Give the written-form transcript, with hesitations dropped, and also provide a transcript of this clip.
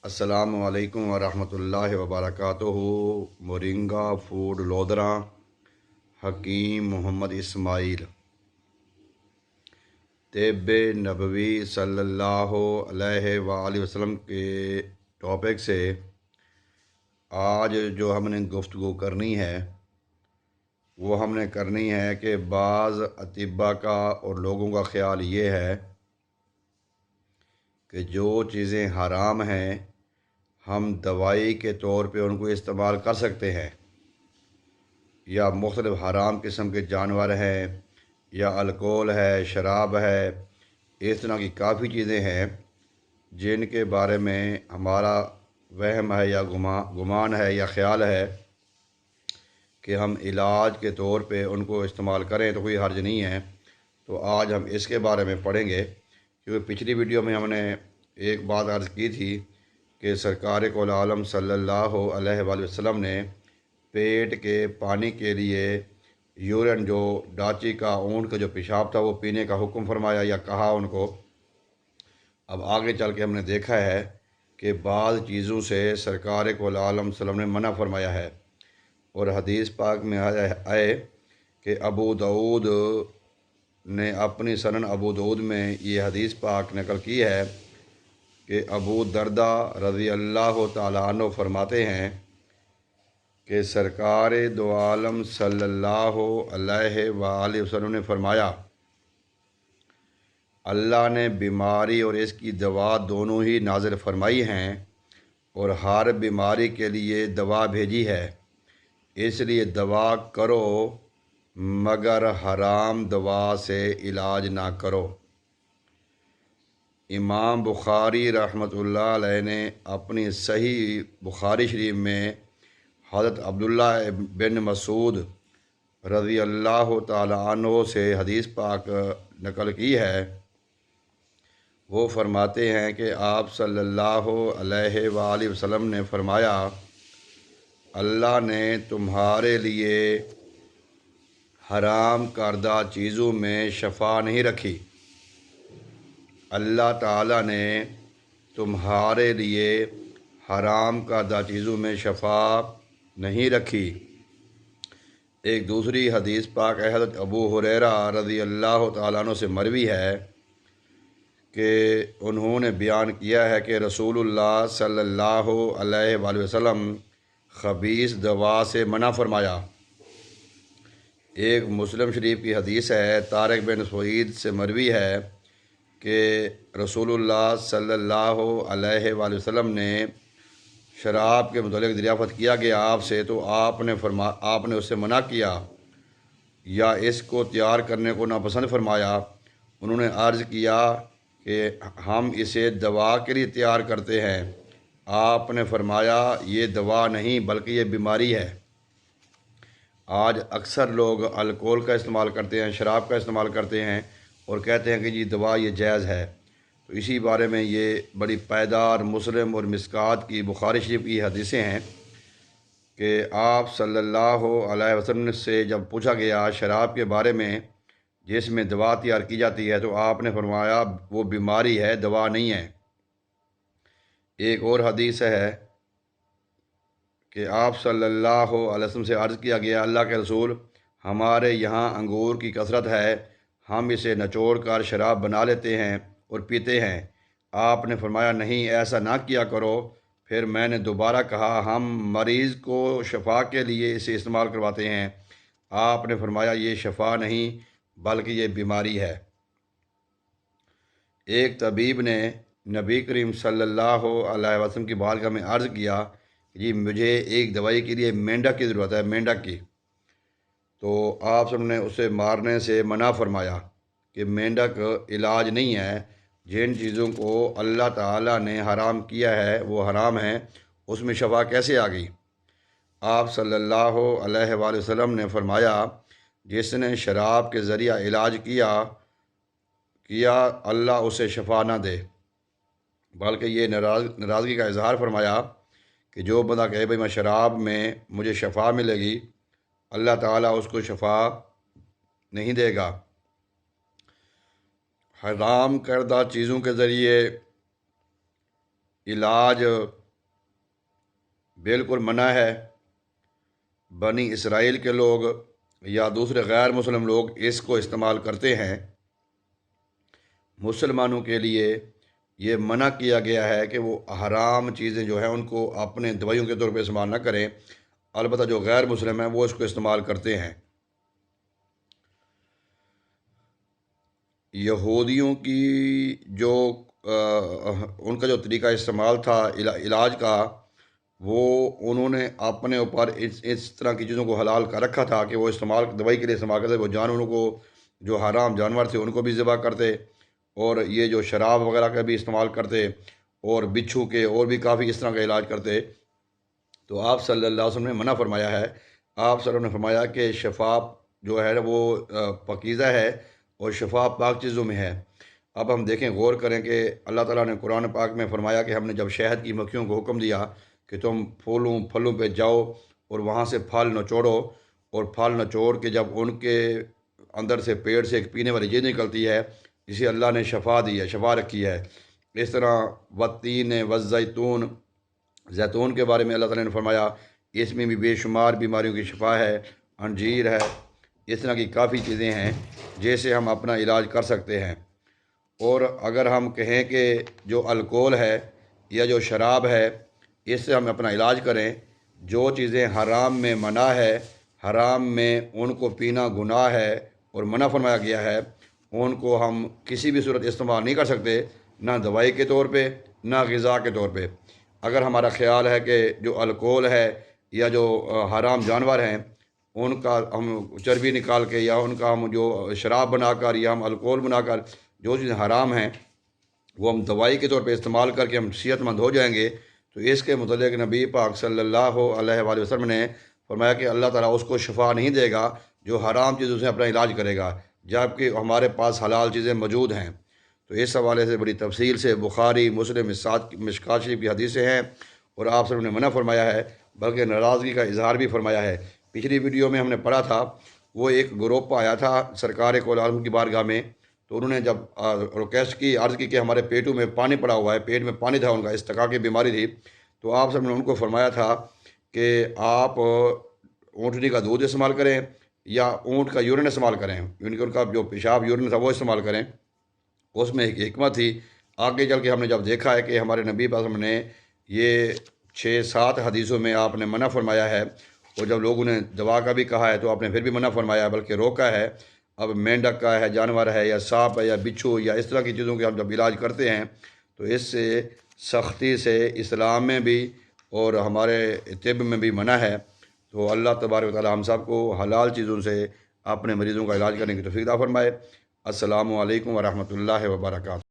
السلام علیکم ورحمۃ اللہ وبرکاتہ۔ مورنگا فوڈ لودھراں حکیم محمد اسماعیل طب نبوی صلی اللہ علیہ وآلہ وسلم کے ٹاپک سے آج جو ہم نے گفتگو کرنی ہے وہ ہم نے کرنی ہے کہ بعض اطباء کا اور لوگوں کا خیال یہ ہے کہ جو چیزیں حرام ہیں ہم دوائی کے طور پہ ان کو استعمال کر سکتے ہیں، یا مختلف حرام قسم کے جانور ہیں، یا الکوہل ہے، شراب ہے، اس طرح کی کافی چیزیں ہیں جن کے بارے میں ہمارا وہم ہے یا گمان ہے یا خیال ہے کہ ہم علاج کے طور پہ ان کو استعمال کریں تو کوئی حرج نہیں ہے۔ تو آج ہم اس کے بارے میں پڑھیں گے، کیونکہ پچھلی ویڈیو میں ہم نے ایک بات عرض کی تھی کہ سرکار کول عالم صلی اللہ علیہ وآلہ وسلم نے پیٹ کے پانی کے لیے یورین، جو ڈاچی کا اونٹ کا جو پیشاب تھا، وہ پینے کا حکم فرمایا یا کہا ان کو۔ اب آگے چل کے ہم نے دیکھا ہے کہ بعض چیزوں سے سرکار کول عالم صلی اللہ علیہ وسلم نے منع فرمایا ہے، اور حدیث پاک میں آئے کہ ابو داؤد نے اپنی سنن ابو داؤد میں یہ حدیث پاک نقل کی ہے کہ ابو درداء رضی اللہ تعالیٰ عنہ فرماتے ہیں کہ سرکار دو عالم صلی اللہ علیہ وآلہ وسلم نے فرمایا، اللہ نے بیماری اور اس کی دوا دونوں ہی نازل فرمائی ہیں، اور ہر بیماری کے لیے دوا بھیجی ہے، اس لیے دوا کرو مگر حرام دوا سے علاج نہ کرو۔ امام بخاری رحمۃ اللہ علیہ نے اپنی صحیح بخاری شریف میں حضرت عبداللہ بن مسعود رضی اللہ تعالیٰ عنہ سے حدیث پاک نقل کی ہے۔ وہ فرماتے ہیں کہ آپ صلی اللہ علیہ وآلہ وسلم نے فرمایا، اللہ نے تمہارے لیے حرام کردہ چیزوں میں شفا نہیں رکھی، اللہ تعالیٰ نے تمہارے لیے حرام کردہ چیزوں میں شفا نہیں رکھی۔ ایک دوسری حدیث پاک حضرت ابو ہریرہ رضی اللہ تعالیٰ عنہ سے مروی ہے کہ انہوں نے بیان کیا ہے کہ رسول اللہ صلی اللہ علیہ وآلہ وسلم خبیث دوا سے منع فرمایا۔ ایک مسلم شریف کی حدیث ہے، طارق بن سعید سے مروی ہے کہ رسول اللہ صلی اللہ علیہ وآلہ وسلم نے شراب کے متعلق دریافت کیا گیا آپ سے، تو آپ نے اس سے منع کیا یا اس کو تیار کرنے کو ناپسند فرمایا۔ انہوں نے عرض کیا کہ ہم اسے دوا کے لیے تیار کرتے ہیں۔ آپ نے فرمایا، یہ دوا نہیں بلکہ یہ بیماری ہے۔ آج اکثر لوگ الکوہل کا استعمال کرتے ہیں، شراب کا استعمال کرتے ہیں اور کہتے ہیں کہ یہ دوا یہ جائز ہے۔ تو اسی بارے میں یہ بڑی پائیدار مسلم اور مسکات کی بخاری شریف کی حدیثیں ہیں کہ آپ صلی اللہ علیہ وسلم سے جب پوچھا گیا شراب کے بارے میں جس میں دوا تیار کی جاتی ہے، تو آپ نے فرمایا وہ بیماری ہے، دوا نہیں ہے۔ ایک اور حدیث ہے کہ آپ صلی اللہ علیہ وسلم سے عرض کیا گیا، اللہ کے رسول، ہمارے یہاں انگور کی کثرت ہے، ہم اسے نچوڑ کر شراب بنا لیتے ہیں اور پیتے ہیں۔ آپ نے فرمایا، نہیں، ایسا نہ کیا کرو۔ پھر میں نے دوبارہ کہا، ہم مریض کو شفا کے لیے اسے استعمال کرواتے ہیں۔ آپ نے فرمایا، یہ شفا نہیں بلکہ یہ بیماری ہے۔ ایک طبیب نے نبی کریم صلی اللہ علیہ وسلم کی بارگاہ میں عرض کیا، جی مجھے ایک دوائی کے لیے مینڈک کی ضرورت ہے، مینڈک کی۔ تو آپ سب نے اسے مارنے سے منع فرمایا کہ مینڈک علاج نہیں ہے، جن چیزوں کو اللہ تعالیٰ نے حرام کیا ہے وہ حرام ہیں، اس میں شفا کیسے آ گئی؟ آپ صلی اللہ علیہ وآلہ وسلم نے فرمایا، جس نے شراب کے ذریعہ علاج کیا اللہ اسے شفا نہ دے، بلکہ یہ ناراضگی کا اظہار فرمایا کہ جو بندہ کہے بھائی میں شراب میں مجھے شفا ملے گی، اللہ تعالیٰ اس کو شفا نہیں دے گا۔ حرام کردہ چیزوں کے ذریعے علاج بالکل منع ہے۔ بنی اسرائیل کے لوگ یا دوسرے غیر مسلم لوگ اس کو استعمال کرتے ہیں۔ مسلمانوں کے لیے یہ منع کیا گیا ہے کہ وہ حرام چیزیں جو ہیں ان کو اپنے دوائیوں کے طور پہ استعمال نہ کریں، البتہ جو غیر مسلم ہیں وہ اس کو استعمال کرتے ہیں۔ یہودیوں کی جو ان کا جو طریقہ استعمال تھا علاج کا، وہ انہوں نے اپنے اوپر اس طرح کی چیزوں کو حلال کر رکھا تھا کہ وہ استعمال دوائی کے لیے استعمال کرتے۔ وہ جانوروں کو، جو حرام جانور تھے ان کو بھی ذبح کرتے، اور یہ جو شراب وغیرہ کا بھی استعمال کرتے، اور بچھو کے اور بھی کافی اس طرح کا علاج کرتے۔ تو آپ صلی اللہ علیہ وسلم نے منع فرمایا ہے۔ آپ صلی اللہ علیہ وسلم نے فرمایا کہ شفا جو ہے وہ پاکیزہ ہے اور شفا پاک چیزوں میں ہے۔ اب ہم دیکھیں، غور کریں کہ اللہ تعالیٰ نے قرآن پاک میں فرمایا کہ ہم نے جب شہد کی مکھیوں کو حکم دیا کہ تم پھلوں پہ جاؤ اور وہاں سے پھل نچوڑو، اور پھل نچوڑ کے جب ان کے اندر سے پیڑ سے ایک پینے والی چیز نکلتی ہے جسے اللہ نے شفا دی ہے، شفا رکھی ہے۔ اس طرح والتین والزیتون، زیتون کے بارے میں اللہ تعالیٰ نے فرمایا اس میں بھی بے شمار بیماریوں کی شفا ہے۔ انجیر ہے، اس طرح کی کافی چیزیں ہیں جیسے ہم اپنا علاج کر سکتے ہیں۔ اور اگر ہم کہیں کہ جو الکوہل ہے یا جو شراب ہے اس سے ہم اپنا علاج کریں، جو چیزیں حرام میں منع ہے، حرام میں ان کو پینا گناہ ہے اور منع فرمایا گیا ہے، ان کو ہم کسی بھی صورت استعمال نہیں کر سکتے، نہ دوائی کے طور پہ نہ غذا کے طور پہ۔ اگر ہمارا خیال ہے کہ جو الکوہل ہے یا جو حرام جانور ہیں ان کا ہم چربی نکال کے، یا ان کا ہم جو شراب بنا کر یا ہم الکوہل بنا کر جو چیزیں حرام ہیں وہ ہم دوائی کے طور پہ استعمال کر کے ہم صحت مند ہو جائیں گے، تو اس کے متعلق نبی پاک صلی اللہ علیہ وآلہ وسلم نے فرمایا کہ اللہ تعالیٰ اس کو شفا نہیں دے گا جو حرام چیزوں سے اپنا علاج کرے گا، جبکہ ہمارے پاس حلال چیزیں موجود ہیں۔ تو اس حوالے سے بڑی تفصیل سے بخاری، مسلم، مشکوٰۃ شریف کی حدیثیں ہیں، اور آپ سب نے منع فرمایا ہے، بلکہ ناراضگی کا اظہار بھی فرمایا ہے۔ پچھلی ویڈیو میں ہم نے پڑھا تھا، وہ ایک گروپ آیا تھا سرکار کول عالم کی بارگاہ میں، تو انہوں نے جب ریکویسٹ کی، عرض کی کہ ہمارے پیٹوں میں پانی پڑا ہوا ہے، پیٹ میں پانی تھا، ان کا استقاء کی بیماری تھی، تو آپ سب نے ان کو فرمایا تھا کہ آپ اونٹنی کا دودھ استعمال کریں یا اونٹ کا یورین استعمال کریں، یعنی کہ ان کا جو پیشاب یورین تھا وہ استعمال کریں۔ اس میں ایک حکمت تھی۔ آگے چل کے ہم نے جب دیکھا ہے کہ ہمارے نبی پاک نے یہ 6-7 حدیثوں میں آپ نے منع فرمایا ہے، اور جب لوگوں نے دوا کا بھی کہا ہے تو آپ نے پھر بھی منع فرمایا ہے، بلکہ روکا ہے۔ اب مینڈک کا ہے، جانور ہے، یا سانپ ہے، یا بچھو، یا اس طرح کی چیزوں کے ہم جب علاج کرتے ہیں تو اس سے سختی سے اسلام میں بھی اور ہمارے طب میں بھی منع ہے۔ تو اللہ تبارک و تعالی ہم سب کو حلال چیزوں سے اپنے مریضوں کا علاج کرنے کی توفیق عطا فرمائے۔ السلام علیکم ورحمۃ اللہ وبرکاتہ۔